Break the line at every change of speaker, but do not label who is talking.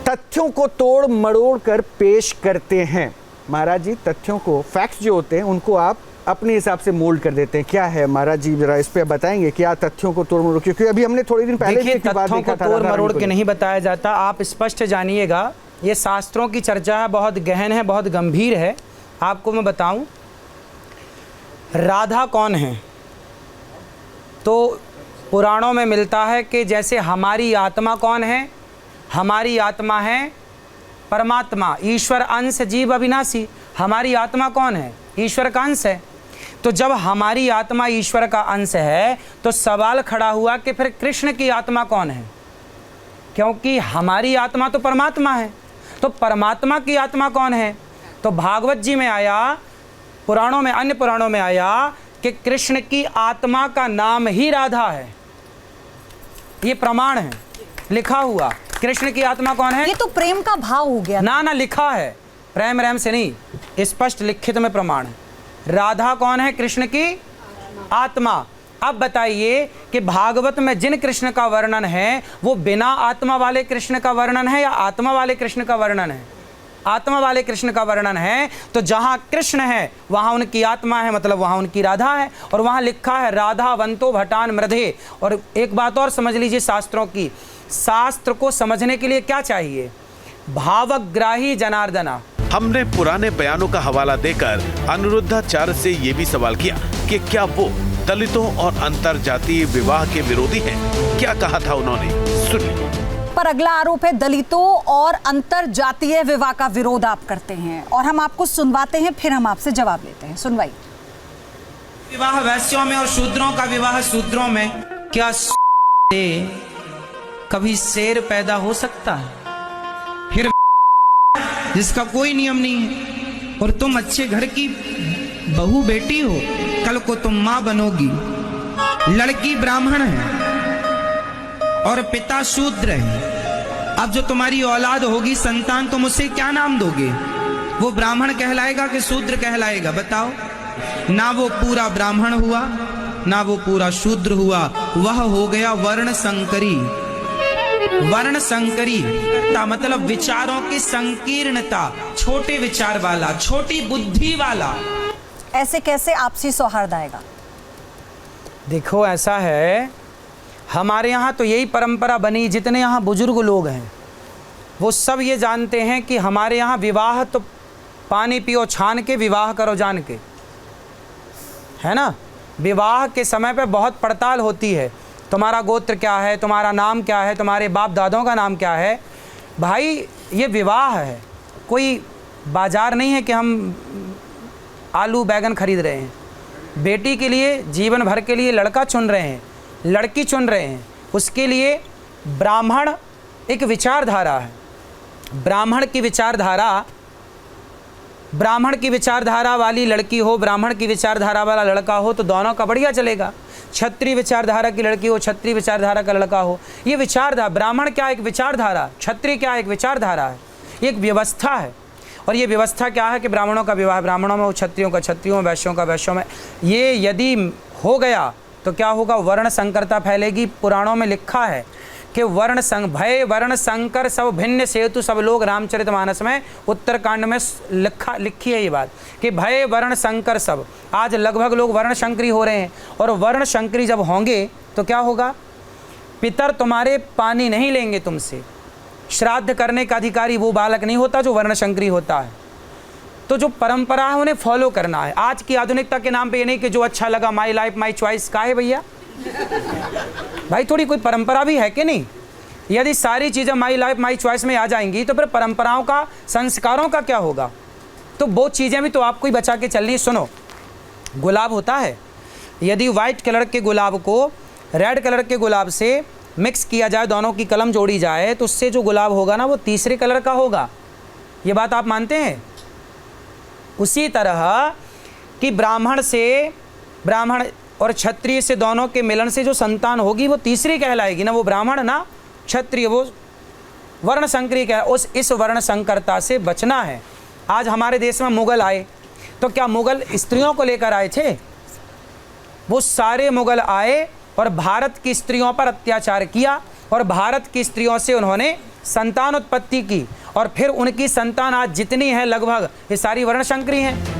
तथ्यों को तोड़ मरोड़ कर पेश करते हैं। महाराज जी, तथ्यों को, फैक्ट्स जो होते हैं उनको आप अपने हिसाब से मोल्ड कर देते हैं। क्या है महाराज जी, जरा इस पे बताएंगे क्या तथ्यों को तोड़ मरोड़, क्योंकि अभी हमने थोड़े दिन पहले
तथ्यों को तोड़ मरोड़ के नहीं बताया जाता। आप स्पष्ट जानिएगा, ये शास्त्रों की चर्चा है, बहुत गहन है, बहुत गंभीर है। आपको मैं बताऊं, राधा कौन है? तो पुराणों में मिलता है कि जैसे हमारी आत्मा कौन है? हमारी आत्मा है परमात्मा, ईश्वर अंश जीव अविनाशी। हमारी आत्मा कौन है? ईश्वर का अंश है। तो जब हमारी आत्मा ईश्वर का अंश है तो सवाल खड़ा हुआ कि फिर कृष्ण की आत्मा कौन है? क्योंकि हमारी आत्मा तो परमात्मा है, तो परमात्मा की आत्मा कौन है? तो भागवत जी में आया, पुराणों में, अन्य पुराणों में आया कि कृष्ण की आत्मा का नाम ही राधा है। ये प्रमाण है, लिखा हुआ। कृष्ण की आत्मा कौन है?
ये तो प्रेम का भाव हो गया
ना, लिखा है, प्रेम रैम से नहीं, स्पष्ट लिखित में प्रमाण है। राधा कौन है? कृष्ण की आत्मा। अब बताइए कि भागवत में जिन कृष्ण का वर्णन है वो बिना आत्मा वाले कृष्ण का वर्णन है या आत्मा वाले कृष्ण का वर्णन है? आत्मा वाले कृष्ण का वर्णन है। तो जहां कृष्ण है वहां उनकी आत्मा है, मतलब वहां उनकी राधा है। और वहां लिखा है राधावंतो भटान मृधे। और एक बात और समझ लीजिए शास्त्रों की, शास्त्र को समझने के लिए क्या चाहिए? भावग्राही जनार्दना।
हमने पुराने बयानों का हवाला देकर अनिरुद्धाचार्य से ये भी सवाल किया कि क्या वो दलितों और अंतर जातीय विवाह के विरोधी हैं? क्या कहा था उन्होंने, सुनिए।
पर अगला आरोप है दलितों और अंतर जातीय विवाह का विरोध आप करते हैं, और हम आपको सुनवाते हैं, फिर हम आपसे जवाब लेते हैं। सुनवाई।
विवाह वैश्यों में और शूद्रों का विवाह शूद्रों में, क्या कभी शेर पैदा हो सकता है? फिर जिसका कोई नियम नहीं है, और तुम अच्छे घर की बहू बेटी हो, कल को तुम मां बनोगी, लड़की ब्राह्मण है और पिता शूद्र है। अब जो तुम्हारी औलाद होगी, संतान, तुम उसे क्या नाम दोगे? वो ब्राह्मण कहलाएगा कि शूद्र कहलाएगा? बताओ। ना वो पूरा ब्राह्मण हुआ, ना वो पूरा शूद्र हुआ, वह हो गया वर्ण संकरी। वर्ण संकरी का मतलब विचारों की संकीर्णता, छोटे विचार वाला, छोटी बुद्धि वाला।
ऐसे कैसे आपसी सौहार्द आएगा?
देखो, ऐसा है, हमारे यहाँ तो यही परंपरा बनी। जितने यहाँ बुजुर्ग लोग हैं वो सब ये जानते हैं कि हमारे यहाँ विवाह तो पानी पियो छान के, विवाह करो जान के, है ना। विवाह के समय पे बहुत पड़ताल होती है। तुम्हारा गोत्र क्या है, तुम्हारा नाम क्या है, तुम्हारे बाप दादों का नाम क्या है। भाई, ये विवाह है, कोई बाजार नहीं है कि हम आलू बैगन खरीद रहे हैं। बेटी के लिए जीवन भर के लिए लड़का चुन रहे हैं, लड़की चुन रहे हैं। उसके लिए ब्राह्मण एक विचारधारा है। ब्राह्मण की विचारधारा वाली लड़की हो, ब्राह्मण की विचारधारा वाला लड़का हो, तो दोनों का बढ़िया चलेगा। क्षत्रिय विचारधारा की लड़की हो, क्षत्रिय विचारधारा का लड़का हो, ये विचारधारा। ब्राह्मण क्या? एक विचारधारा। क्षत्रिय क्या? एक विचारधारा है, एक व्यवस्था है। और ये व्यवस्था क्या है कि ब्राह्मणों का विवाह ब्राह्मणों में, क्षत्रियों का क्षत्रियों में, वैश्यों का वैश्यों में। ये यदि हो गया तो क्या होगा? वर्ण संकरता फैलेगी। पुराणों में लिखा है कि भय वर्ण संकर सब भिन्न सेतु सब लोग। रामचरितमानस में उत्तरकांड में लिखी है ये बात कि भय वर्ण संकर सब। आज लगभग लोग वर्ण शंकरी हो रहे हैं, और वर्ण शंकरी जब होंगे तो क्या होगा? पितर तुम्हारे पानी नहीं लेंगे तुमसे। श्राद्ध करने का अधिकारी वो बालक नहीं होता जो वर्ण शंकरी होता है। तो जो परंपरा है उन्हें फॉलो करना है। आज की आधुनिकता के नाम पे ये नहीं कि जो अच्छा लगा, माई लाइफ माई चॉइस। का है भैया? भाई, थोड़ी कोई परंपरा भी है कि नहीं? यदि सारी चीज़ें माई लाइफ माई चॉइस में आ जाएंगी तो फिर परंपराओं का, संस्कारों का क्या होगा? तो वो चीज़ें भी तो आपको ही बचा के चलनी है। सुनो, गुलाब होता है, यदि वाइट कलर के गुलाब को रेड कलर के गुलाब से मिक्स किया जाए, दोनों की कलम जोड़ी जाए, तो उससे जो गुलाब होगा ना वो तीसरे कलर का होगा। ये बात आप मानते हैं? उसी तरह कि ब्राह्मण और क्षत्रिय से, दोनों के मिलन से जो संतान होगी वो तीसरी कहलाएगी ना, वो ब्राह्मण ना क्षत्रिय, वो वर्ण संकरी कह। इस वर्ण संकरता से बचना है। आज हमारे देश में मुगल आए तो क्या मुगल स्त्रियों को लेकर आए थे? वो सारे मुगल आए और भारत की स्त्रियों पर अत्याचार किया, और भारत की स्त्रियों से उन्होंने संतान उत्पत्ति की और फिर उनकी संतान आज जितनी है लगभग ये सारी वर्णशंकरी हैं।